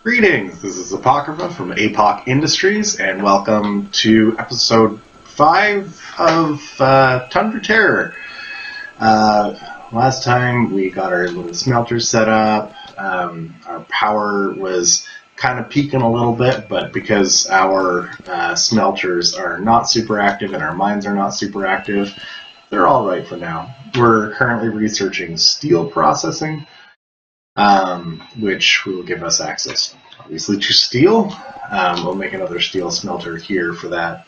Greetings, this is Apocrypha from APOC Industries, and welcome to episode 5 of Tundra Terror. Last time we got our little smelter set up. Our power was kind of peaking a little bit, but because our smelters are not super active and our mines are not super active, they're all right for now. We're currently researching steel processing, which will give us access, obviously, to steel. We'll make another steel smelter here for that.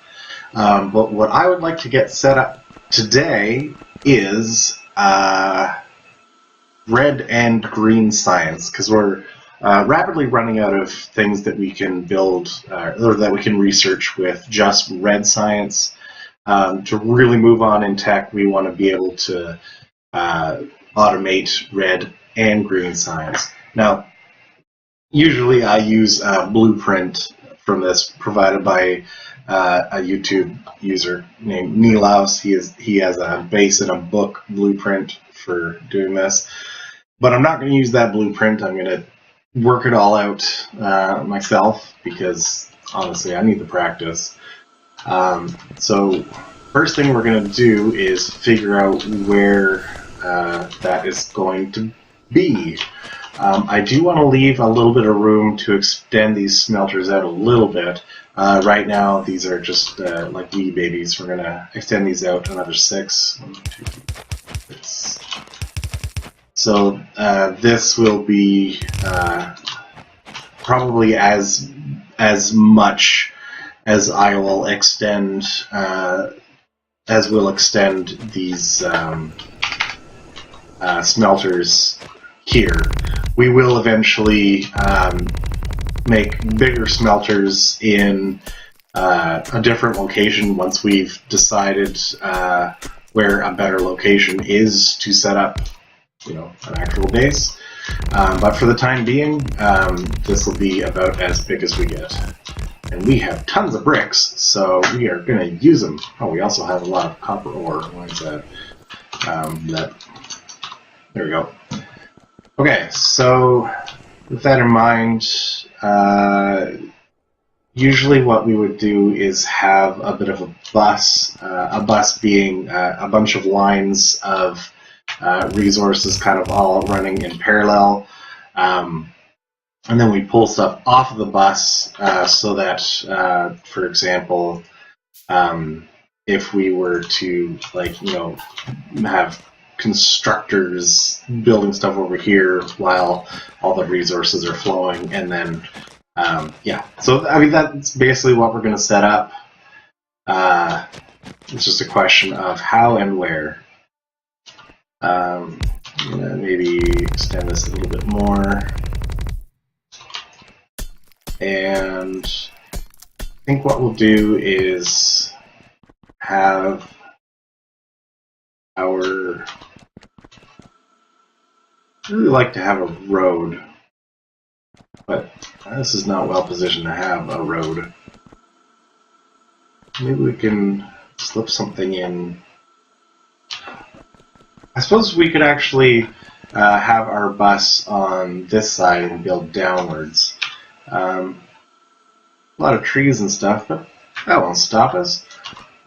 But what I would like to get set up today is red and green science, because we're rapidly running out of things that we can build or that we can research with just red science. To really move on in tech, we want to be able to automate red and green science. Now, usually I use a blueprint from this provided by a YouTube user named Nilaus. He has a base in a book blueprint for doing this. But I'm not going to use that blueprint. I'm going to work it all out myself because, honestly, I need the practice. So first thing we're going to do is figure out where that is going to be. I do want to leave a little bit of room to extend these smelters out a little bit. Right now, these are just like wee babies. We're going to extend these out another 6. 1, 2, 3, 6. So this will be probably as much as I will extend, as we'll extend these smelters here. We will eventually make bigger smelters in a different location once we've decided where a better location is to set up, an actual base. But for the time being, this will be about as big as we get. And we have tons of bricks, so we are going to use them. Oh, we also have a lot of copper ore. Why is that? There we go. Okay, so with that in mind, usually what we would do is have a bit of a bus being a bunch of lines of resources kind of all running in parallel. And then we pull stuff off of the bus so that, for example, if we were to, have constructors building stuff over here while all the resources are flowing, and then, So, that's basically what we're going to set up. It's just a question of how and where. I'm going to maybe extend this a little bit more. And I think what we'll do is have our... I really like to have a road, but this is not well positioned to have a road. Maybe we can slip something in. I suppose we could actually have our bus on this side and build downwards. A lot of trees and stuff, but that won't stop us.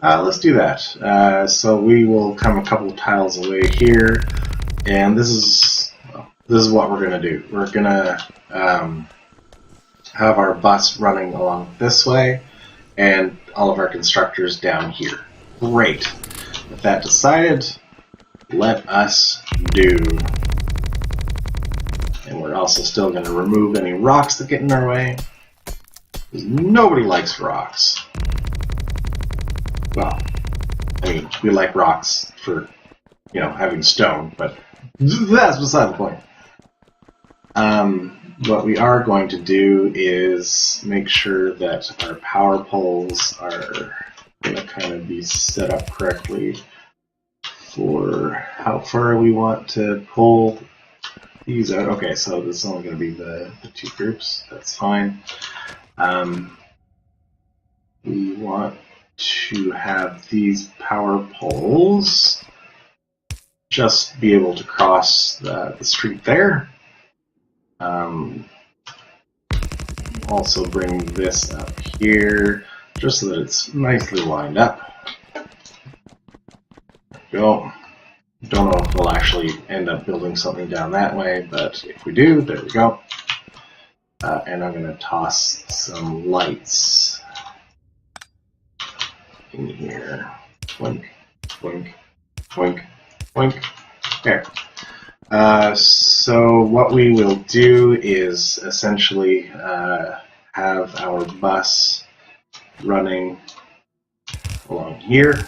Let's do that. So we will come a couple of tiles away here, and this is what we're going to do. We're going to have our bus running along this way, and all of our constructors down here. Great. With that decided, let us do. And we're also still going to remove any rocks that get in our way, because nobody likes rocks. Well, we like rocks for, having stone, but that's beside the point. What we are going to do is make sure that our power poles are going to kind of be set up correctly for how far we want to pull these out. Okay, so this is only going to be the 2 groups. That's fine. We want to have these power poles just be able to cross the street there. also bring this up here just so that it's nicely lined up. There we go. Don't know if we'll actually end up building something down that way, but if we do, there we go. And I'm going to toss some lights in here. Blink, blink, blink, blink. There. So what we will do is essentially have our bus running along here.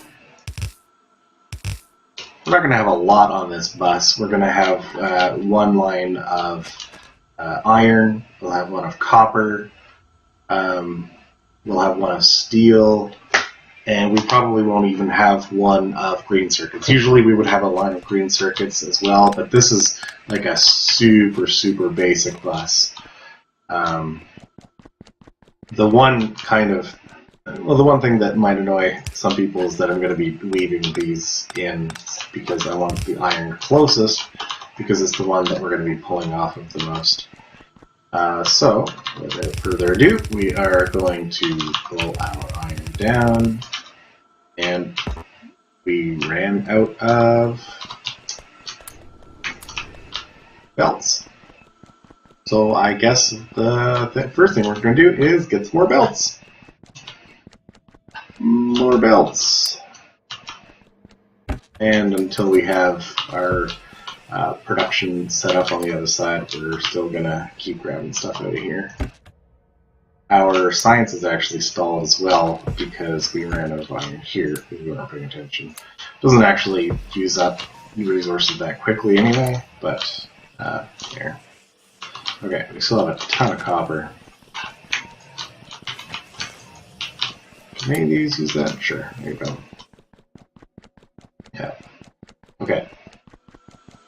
We're not going to have a lot on this bus. We're going to have one line of iron, we'll have one of copper, we'll have one of steel, and we probably won't even have one of green circuits. Usually we would have a line of green circuits as well, but this is like a super basic bus. The one thing that might annoy some people is that I'm going to be leaving these in because I want the iron closest, because it's the one that we're going to be pulling off of the most. So, without further ado, we are going to pull our iron down, and we ran out of belts. So I guess the first thing we're going to do is get some more belts. More belts. And until we have our production set up on the other side, we're still going to keep grabbing stuff out of here. Our science is actually stalled as well because we ran out of iron here because we weren't paying attention. Doesn't actually use up resources that quickly anyway, but there. Okay, we still have a ton of copper. Can any of these use that? Sure, there you go. Yeah. Okay.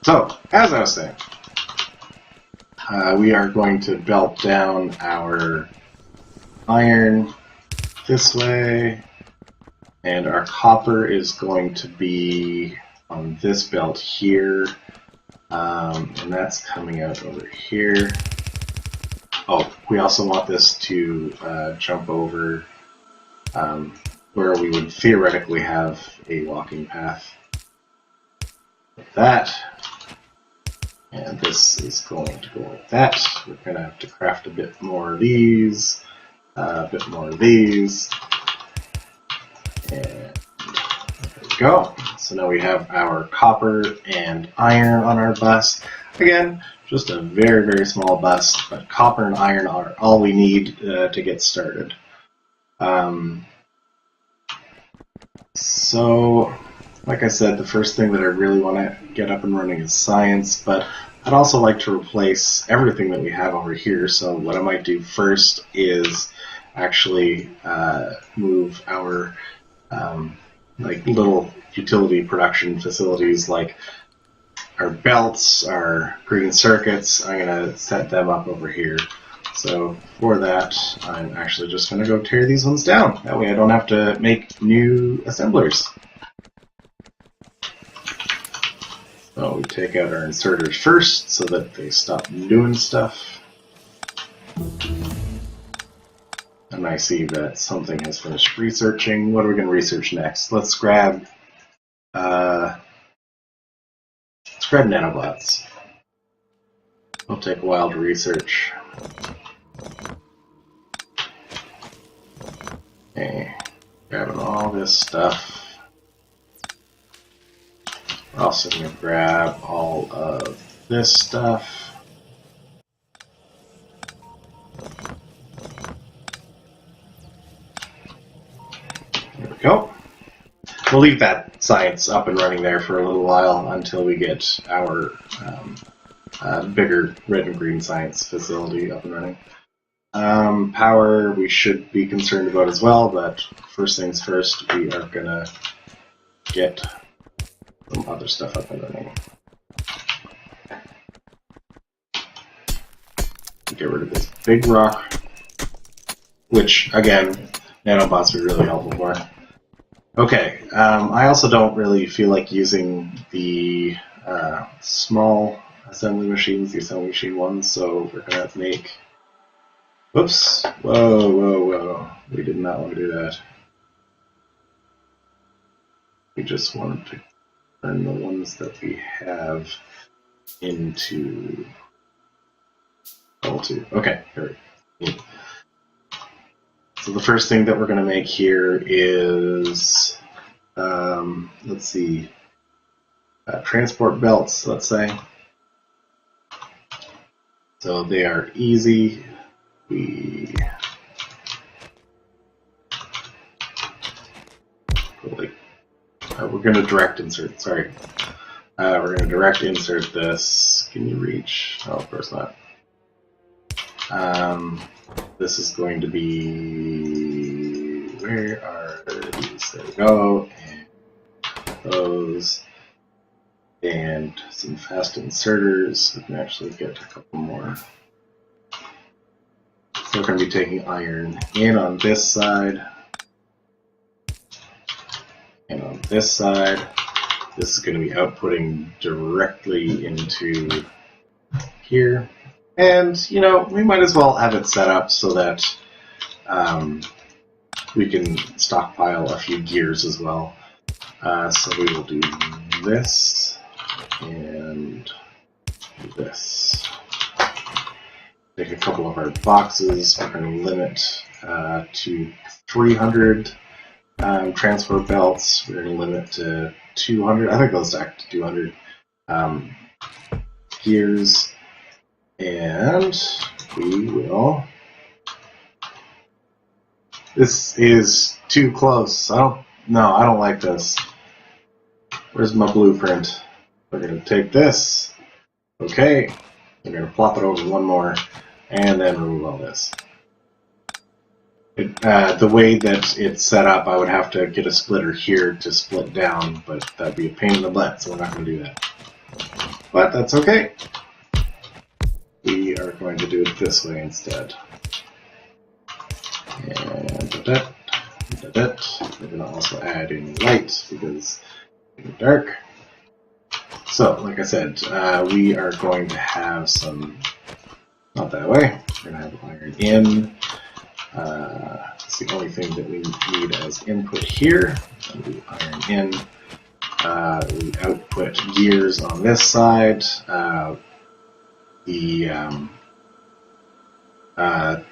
So, as I was saying, we are going to belt down our iron this way, and our copper is going to be on this belt here, and that's coming out over here. Oh, we also want this to jump over where we would theoretically have a walking path. Like that. And this is going to go like that. We're going to have to craft a bit more of these, a bit more of these, and there we go. So now we have our copper and iron on our bus. Again, just a very small bus, but copper and iron are all we need to get started. So, like I said, the first thing that I really want to get up and running is science, but I'd also like to replace everything that we have over here. So what I might do first is actually move our like little utility production facilities, like our belts, our green circuits. I'm going to set them up over here. So for that, I'm actually just going to go tear these ones down. That way I don't have to make new assemblers. So we take out our inserters first so that they stop doing stuff. And I see that something has finished researching. What are we going to research next? Let's grab nanobots. It'll take a while to research. Okay, grabbing all this stuff. We're also going to grab all of this stuff. There we go. We'll leave that science up and running there for a little while until we get our bigger red and green science facility up and running. Power we should be concerned about as well, but first things first, we are going to get some other stuff up and running. Get rid of this big rock, which, again, nanobots are really helpful for. Okay, I also don't really feel like using the small assembly machines, the assembly machine ones, so we're going to make Whoops. Whoa, whoa, whoa. We did not want to do that. We just wanted to turn the ones that we have into L2. Okay, here we go. So the first thing that we're going to make here is, let's see, transport belts, let's say. So they are easy. We're going to direct insert, sorry. We're going to direct insert this. Can you reach? Oh, of course not. This is going to be, where are these? There we go. And those. And some fast inserters. We can actually get a couple more. So we're going to be taking iron in on this side. And on this side. This is going to be outputting directly into here. And, you know, we might as well have it set up so that we can stockpile a few gears as well. So we will do this and this. Take a couple of our boxes. We're going to limit to 300 transfer belts. We're going to limit to 200. I think they'll stack to 200 gears. And we will. This is too close. I don't like this. Where's my blueprint? We're going to take this. Okay. We're going to flop it over one more. And then remove all this. The way that it's set up, I would have to get a splitter here to split down, but that'd be a pain in the butt, so we're not going to do that. But that's okay. We are going to do it this way instead. And we're going to also add in light because it's dark. So, like I said, we are going to have some, not that way, we're going to have iron in. It's the only thing that we need as input here. We'll do iron in. We output gears on this side. The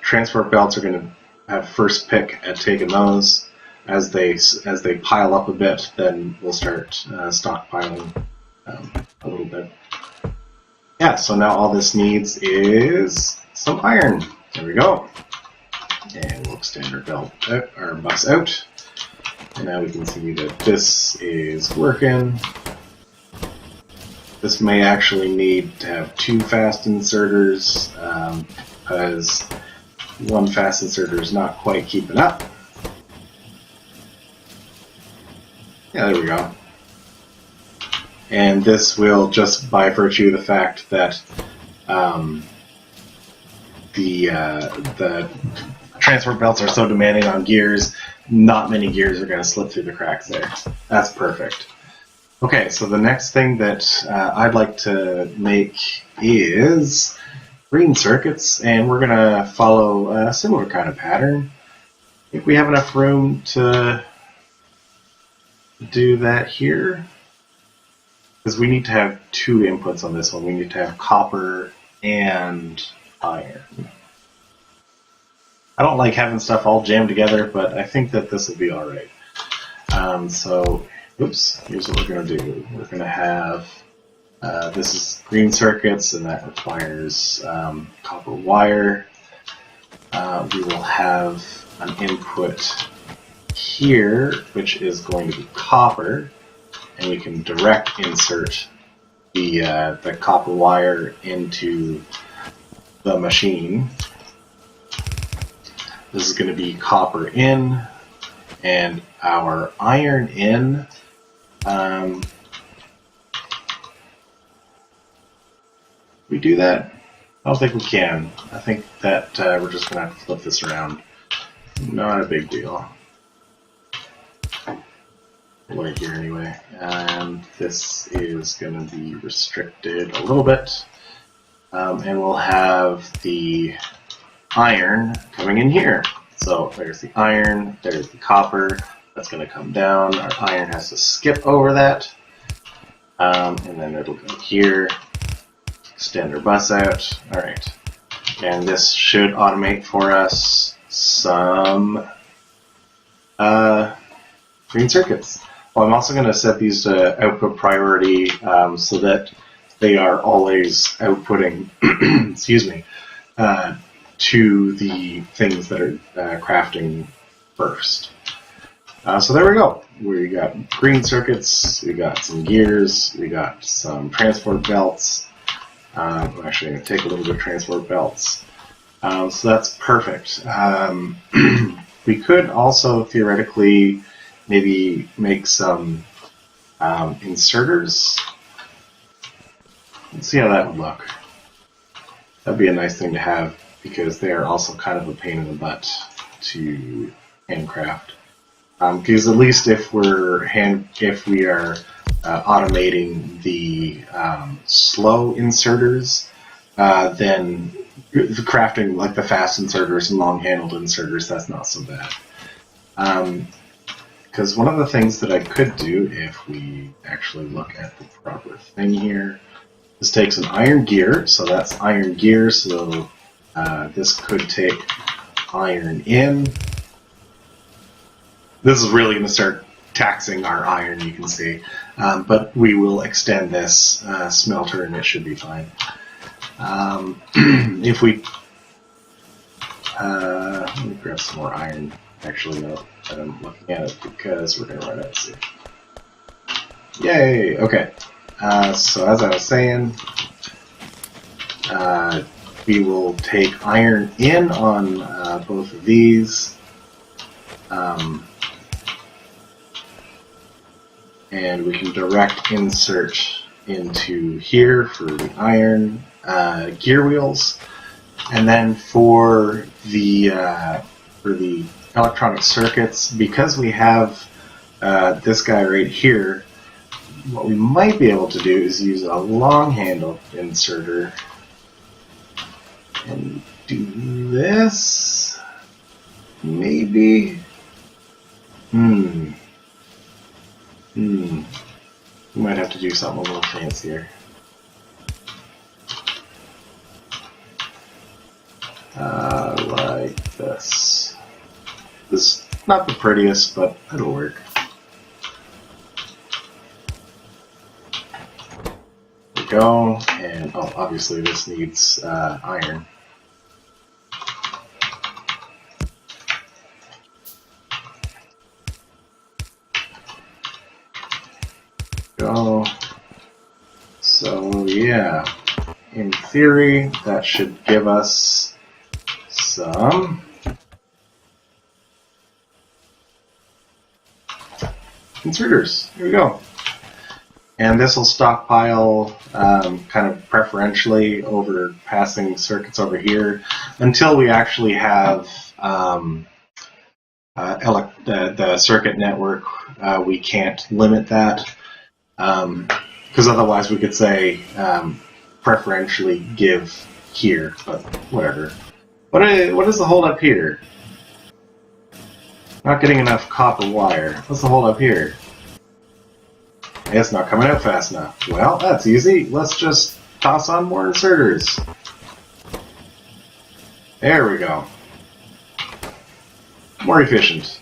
transport belts are going to have first pick at taking those. As they pile up a bit, then we'll start stockpiling a little bit. Yeah, so now all this needs is some iron. There we go. And we'll extend our belt out, our bus out. And now we can see that this is working. This may actually need to have two fast inserters because one fast inserter is not quite keeping up. Yeah, there we go. And this will, just by virtue of the fact that the transport belts are so demanding on gears, not many gears are going to slip through the cracks there. That's perfect. Okay, so the next thing that I'd like to make is green circuits, and we're going to follow a similar kind of pattern. I think we have enough room to do that here, because we need to have two inputs on this one. We need to have copper and iron. I don't like having stuff all jammed together, but I think that this will be alright. So, oops, here's what we're going to do. We're going to have, this is green circuits, and that requires copper wire. We will have an input here, which is going to be copper, and we can direct insert the copper wire into the machine. This is going to be copper in, and our iron in. We do that? I don't think we can. I think that we're just going to have to flip this around. Not a big deal. Right here anyway. And this is going to be restricted a little bit. And we'll have the iron coming in here. So there's the iron, there's the copper. That's going to come down. Our iron has to skip over that. And then it'll go here. Extend our bus out. Alright. And this should automate for us some green circuits. Well, I'm also going to set these to output priority so that they are always outputting, excuse me, to the things that are crafting first. So there we go. We got green circuits, we got some gears, we got some transport belts. I'm actually going to take a little bit of transport belts. So that's perfect. We could also theoretically maybe make some inserters. Let's see how that would look. That'd be a nice thing to have because they are also kind of a pain in the butt to handcraft. Because at least if we are automating the slow inserters, then the crafting like the fast inserters and long-handled inserters, that's not so bad. Because one of the things that I could do if we actually look at the proper thing here, this takes an iron gear, so that's iron gear, so this could take iron in. This is really going to start taxing our iron, you can see. But we will extend this smelter and it should be fine. If we... let me grab some more iron. Actually, no, I'm looking at it because we're going to run out soon. Yay! Okay. So as I was saying, we will take iron in on both of these. And we can direct insert into here for the iron gear wheels, and then for the electronic circuits, because we have this guy right here, what we might be able to do is use a long handle inserter and do this, maybe. We might have to do something a little fancier. Like this. This is not the prettiest, but it'll work. There we go, and oh, obviously this needs iron. Go. So yeah, in theory that should give us some inserters. Here we go. And this will stockpile kind of preferentially over passing circuits over here until we actually have the circuit network. We can't limit that. Because otherwise we could say preferentially give here, but whatever. What is the hold up here? Not getting enough copper wire. What's the hold up here? It's not coming out fast enough. Well, that's easy. Let's just toss on more inserters. There we go. More efficient.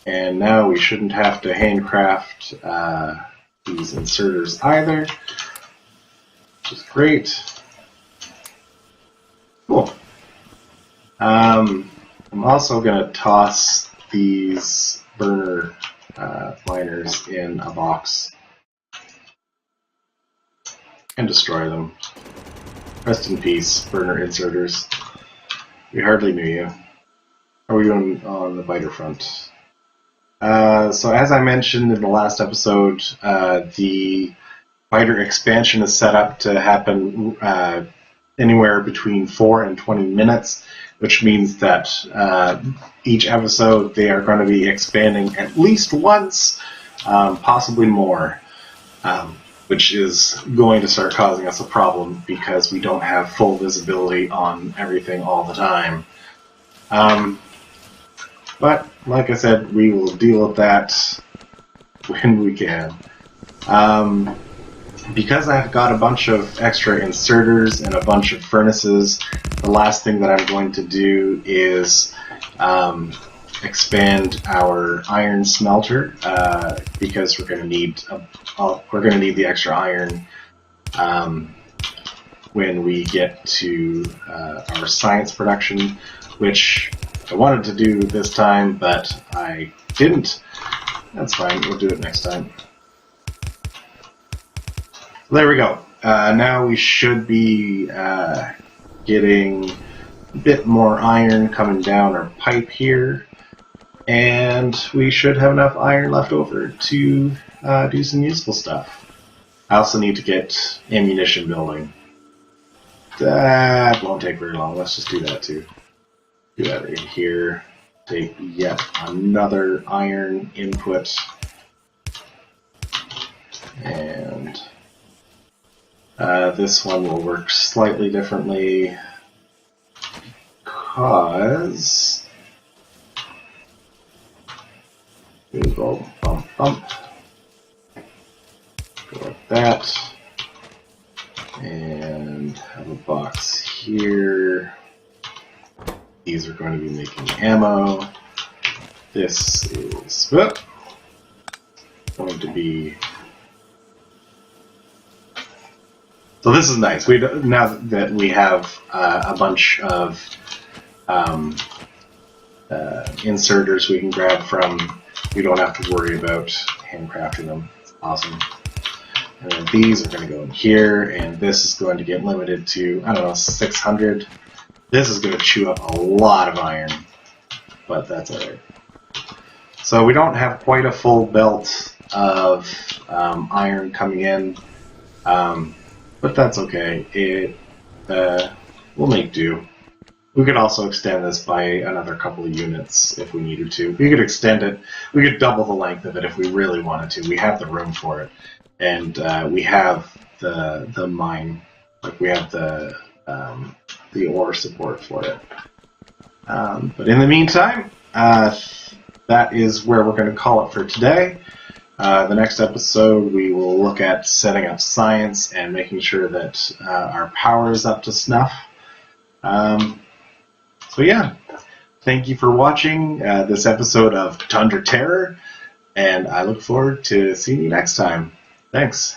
And now we shouldn't have to handcraft these inserters either, which is great. Cool. I'm also going to toss these burner liners in a box and destroy them. Rest in peace, burner inserters. We hardly knew you. How are we doing on the biter front? So as I mentioned in the last episode, the biter expansion is set up to happen anywhere between 4 and 20 minutes, which means that each episode they are going to be expanding at least once, possibly more. which is going to start causing us a problem because we don't have full visibility on everything all the time. But like I said, we will deal with that when we can. Because I've got a bunch of extra inserters and a bunch of furnaces, the last thing that I'm going to do is expand our iron smelter because we're going to need the extra iron when we get to our science production, which I wanted to do this time, but I didn't. That's fine. We'll do it next time. There we go. Now we should be getting a bit more iron coming down our pipe here, and we should have enough iron left over to do some useful stuff. I also need to get ammunition building. That won't take very long. Let's just do that too. Do that right here. Take yet another iron input, and this one will work slightly differently because we go bump bump, go like that, and have a box here. These are going to be making ammo. This is going to be. So this is nice. Now that we have a bunch of inserters we can grab from, we don't have to worry about handcrafting them. It's awesome. And then these are going to go in here, and this is going to get limited to, I don't know, 600. This is going to chew up a lot of iron, but that's alright. So we don't have quite a full belt of iron coming in. But that's okay. It we'll make do. We could also extend this by another couple of units if we needed to. We could extend it. We could double the length of it if we really wanted to. We have the room for it, and we have the mine. Like we have the ore support for it. But in the meantime, that is where we're going to call it for today. The next episode, we will look at setting up science and making sure that our power is up to snuff. So yeah, thank you for watching this episode of Tundra Terror, and I look forward to seeing you next time. Thanks.